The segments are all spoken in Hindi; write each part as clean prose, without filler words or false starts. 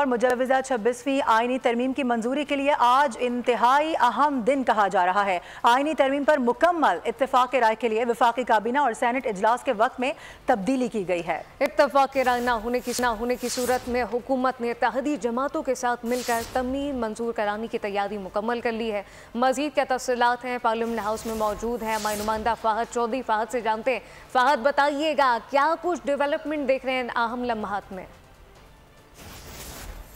और मुजव्वज़ा 26वीं आईनी तरमीम की मंजूरी के लिए आज इंतहाई अहम दिन कहा जा रहा है। आईनी तरमीम पर मुकम्मल इत्तेफाक राय के लिए वफाकी काबीना और सेनेट इजलास के वक्त में तब्दीली की गई है। इत्तेफाक राय ना होने की सूरत में हुकूमत ने इत्तेहादी जमातों के साथ मिलकर तरमीम मंजूर कराने की तैयारी मुकम्मल कर ली है। मजीद क्या तफसीलात हैं, पार्लियामेंट हाउस में मौजूद है हमारे नुमाइंदा फ़हद चौधरी। फ़हद से जानते हैं। फ़हद, बताइएगा क्या कुछ डेवलपमेंट देख रहे हैं अहम लम्हात में?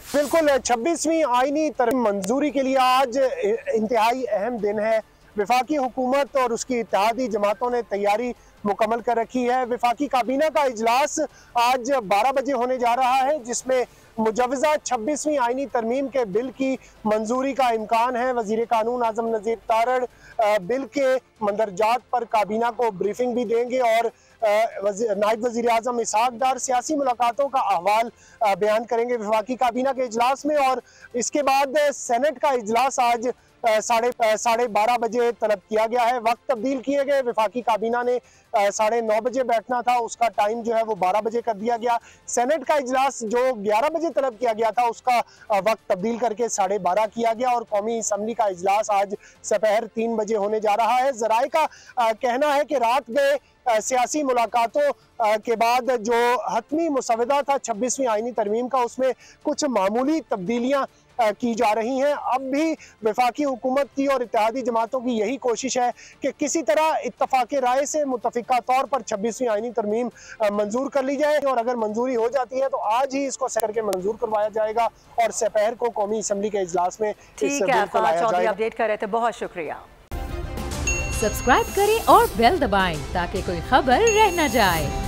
बिल्कुल, 26वीं आईनी तरमीम मंजूरी के लिए आज इंतहाई अहम दिन है। वफाकी हुकूमत और उसकी इत्तेहादी जमातों ने तैयारी मुकम्मल कर रखी है। वफाकी काबीना का इजलास आज 12 बजे होने जा रहा है, जिसमें मुजव्वज़ा 26वीं आईनी तरमीम के बिल की मंजूरी का इम्कान है। वज़ीर कानून आज़म नज़ीर तारड़ बिल के मंदरजात पर काबीना को ब्रीफिंग भी देंगे और नायब वज़ीर आज़म इसहाक डार सियासी मुलाकातों का अहवाल बयान करेंगे वफाकी काबीना के इजलास में। और इसके बाद सेनेट का इजलास आज 12:30 बजे तलब किया गया है। वक्त तब्दील किए गए। वफाकी काबीना ने 9:30 बजे बैठना था, उसका टाइम जो है वो 12 बजे कर दिया गया। सेनेट का इजलास जो 11 बजे तलब किया गया था, उसका वक्त तब्दील करके 12:30 किया गया। और कौमी असम्बली का इजलास आज दोपहर 3 बजे होने जा रहा है। ज़राए का कहना है कि रात गए सियासी मुलाकातों के बाद जो हतमी मुसवदा था 26वीं आईनी तरमीम का, उसमें कुछ मामूली तब्दीलियां की जा रही हैं। अब भी वफाकी हुकूमत की और इत्तेहादी जमातों की यही कोशिश है कि किसी तरह इत्तफाक राय से मुतफिका तौर पर 26वीं आईनी तरमीम मंजूर कर ली जाए। और अगर मंजूरी हो जाती है तो आज ही इसको करके मंजूर करवाया जाएगा और दोपहर को कौमी असम्बली के इजलास में इस बिल को लाया जाएगा। अपडेट कर रहे थे, बहुत शुक्रिया। सब्सक्राइब करें और बेल दबाएं ताकि कोई खबर रह न जाए।